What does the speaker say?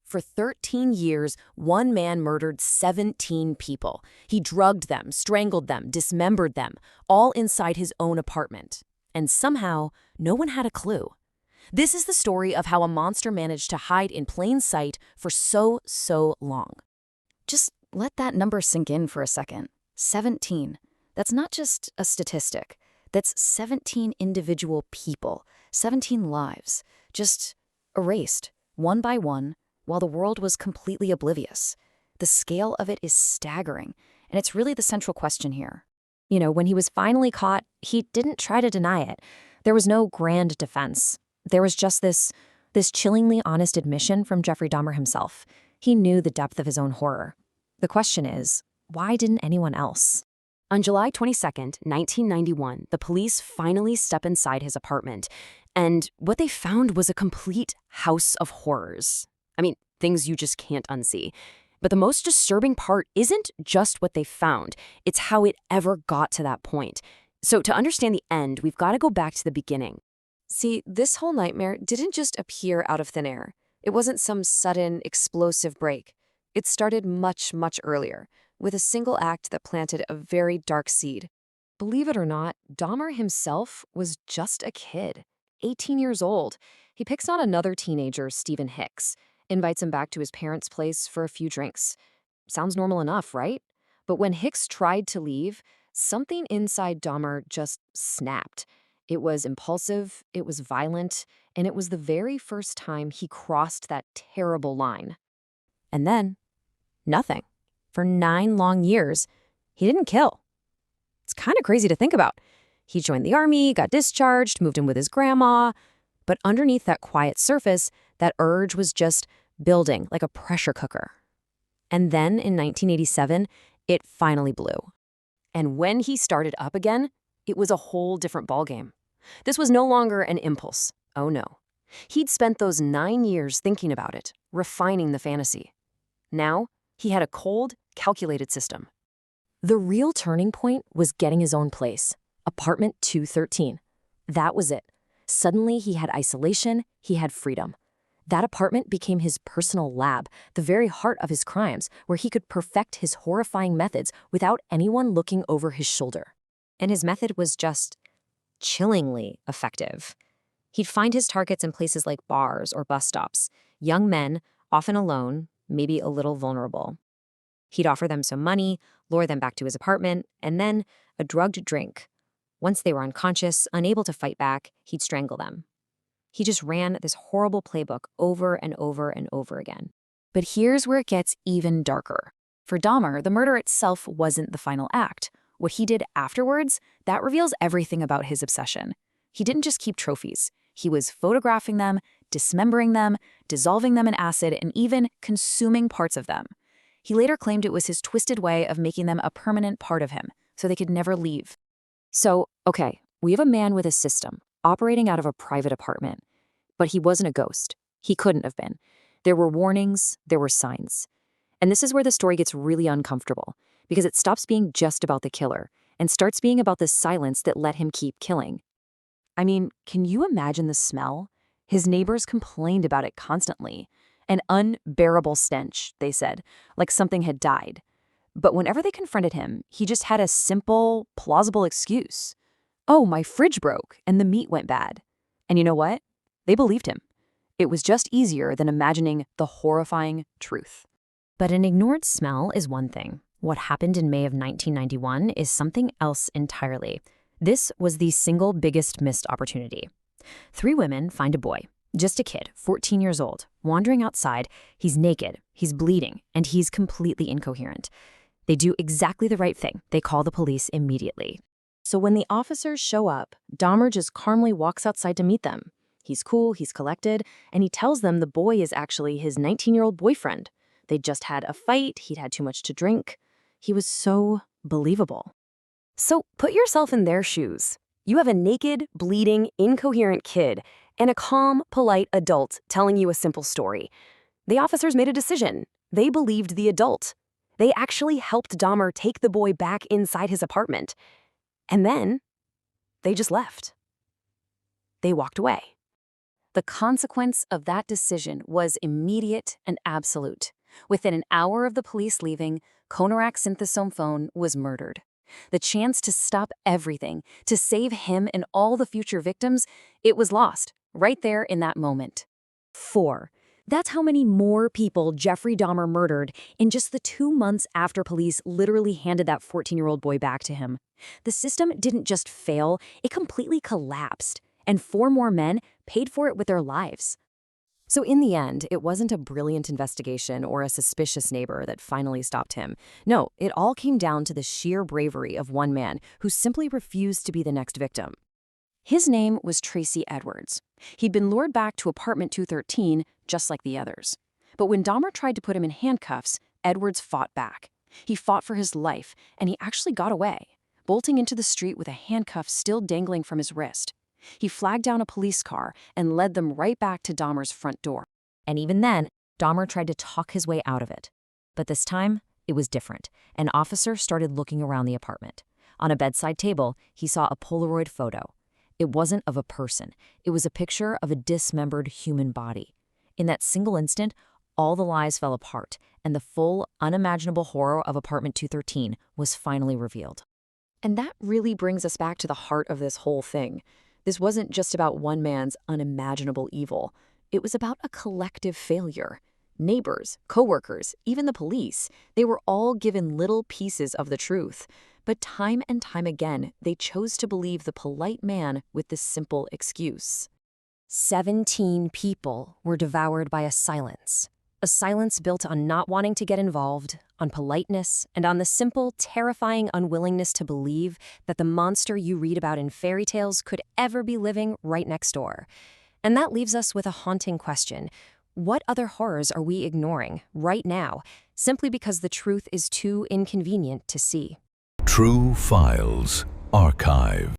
For 13 years, one man murdered 17 people. He drugged them, strangled them, dismembered them, all inside his own apartment. And somehow, no one had a clue. This is the story of how a monster managed to hide in plain sight for so long. Just let that number sink in for a second. 17. That's not just a statistic. That's 17 individual people, 17 lives, just erased, one by one, while the world was completely oblivious. The scale of it is staggering, and it's really the central question here. When he was finally caught, he didn't try to deny it. There was no grand defense. There was just this chillingly honest admission from Jeffrey Dahmer himself. He knew the depth of his own horror. The question is, why didn't anyone else? On July 22, 1991, the police finally step inside his apartment, and what they found was a complete house of horrors. I mean, things you just can't unsee. But the most disturbing part isn't just what they found, it's how it ever got to that point. So to understand the end, we've got to go back to the beginning. See, this whole nightmare didn't just appear out of thin air. It wasn't some sudden, explosive break. It started much earlier, with a single act that planted a very dark seed. Believe it or not, Dahmer himself was just a kid, 18 years old. He picks on another teenager, Stephen Hicks, invites him back to his parents' place for a few drinks. Sounds normal enough, right? But when Hicks tried to leave, something inside Dahmer just snapped. It was impulsive, it was violent, and it was the very first time he crossed that terrible line. And then, nothing. For 9 long years, he didn't kill. It's kind of crazy to think about. He joined the army, got discharged, moved in with his grandma. But underneath that quiet surface, that urge was just building like a pressure cooker. And then in 1987, it finally blew. And when he started up again, it was a whole different ballgame. This was no longer an impulse. Oh no. He'd spent those 9 years thinking about it, refining the fantasy. Now, he had a cold, calculated system. The real turning point was getting his own place, apartment 213. That was it. Suddenly, he had isolation, he had freedom. That apartment became his personal lab, the very heart of his crimes, where he could perfect his horrifying methods without anyone looking over his shoulder. And his method was just chillingly effective. He'd find his targets in places like bars or bus stops, young men, often alone, maybe a little vulnerable. He'd offer them some money, lure them back to his apartment, and then a drugged drink. Once they were unconscious, unable to fight back, he'd strangle them. He just ran this horrible playbook over and over and over again. But here's where it gets even darker. For Dahmer, the murder itself wasn't the final act. What he did afterwards, that reveals everything about his obsession. He didn't just keep trophies. He was photographing them, dismembering them, dissolving them in acid, and even consuming parts of them. He later claimed it was his twisted way of making them a permanent part of him, so they could never leave. So, okay, we have a man with a system, operating out of a private apartment. But he wasn't a ghost. He couldn't have been. There were warnings, there were signs. And this is where the story gets really uncomfortable, because it stops being just about the killer and starts being about the silence that let him keep killing. I mean, can you imagine the smell? His neighbors complained about it constantly. An unbearable stench, they said, like something had died. But whenever they confronted him, he just had a simple, plausible excuse. Oh, my fridge broke and the meat went bad. And you know what? They believed him. It was just easier than imagining the horrifying truth. But an ignored smell is one thing. What happened in May of 1991 is something else entirely. This was the single biggest missed opportunity. 3 women find a boy, just a kid, 14 years old, wandering outside. He's naked, he's bleeding, and he's completely incoherent. They do exactly the right thing. They call the police immediately. So when the officers show up, Dahmer just calmly walks outside to meet them. He's cool, he's collected, and he tells them the boy is actually his 19-year-old boyfriend. They'd just had a fight, he'd had too much to drink. He was so believable. So put yourself in their shoes. You have a naked, bleeding, incoherent kid and a calm, polite adult telling you a simple story. The officers made a decision. They believed the adult. They actually helped Dahmer take the boy back inside his apartment. And then they just left. They walked away. The consequence of that decision was immediate and absolute. Within an hour of the police leaving, Konarak Synthesome Phone was murdered. The chance to stop everything, to save him and all the future victims, it was lost, right there in that moment. 4. That's how many more people Jeffrey Dahmer murdered in just the 2 months after police literally handed that 14-year-old boy back to him. The system didn't just fail, it completely collapsed, and 4 more men paid for it with their lives. So in the end, it wasn't a brilliant investigation or a suspicious neighbor that finally stopped him. No, it all came down to the sheer bravery of one man who simply refused to be the next victim. His name was Tracy Edwards. He'd been lured back to apartment 213, just like the others. But when Dahmer tried to put him in handcuffs, Edwards fought back. He fought for his life, and he actually got away, bolting into the street with a handcuff still dangling from his wrist. He flagged down a police car and led them right back to Dahmer's front door. And even then, Dahmer tried to talk his way out of it. But this time, it was different. An officer started looking around the apartment. On a bedside table, he saw a Polaroid photo. It wasn't of a person. It was a picture of a dismembered human body. In that single instant, all the lies fell apart, and the full, unimaginable horror of apartment 213 was finally revealed. And that really brings us back to the heart of this whole thing. This wasn't just about one man's unimaginable evil. It was about a collective failure. Neighbors, coworkers, even the police, they were all given little pieces of the truth. But time and time again, they chose to believe the polite man with this simple excuse. 17 people were devoured by a silence built on not wanting to get involved, on politeness, and on the simple, terrifying unwillingness to believe that the monster you read about in fairy tales could ever be living right next door. And that leaves us with a haunting question. What other horrors are we ignoring right now, simply because the truth is too inconvenient to see? True Files Archive.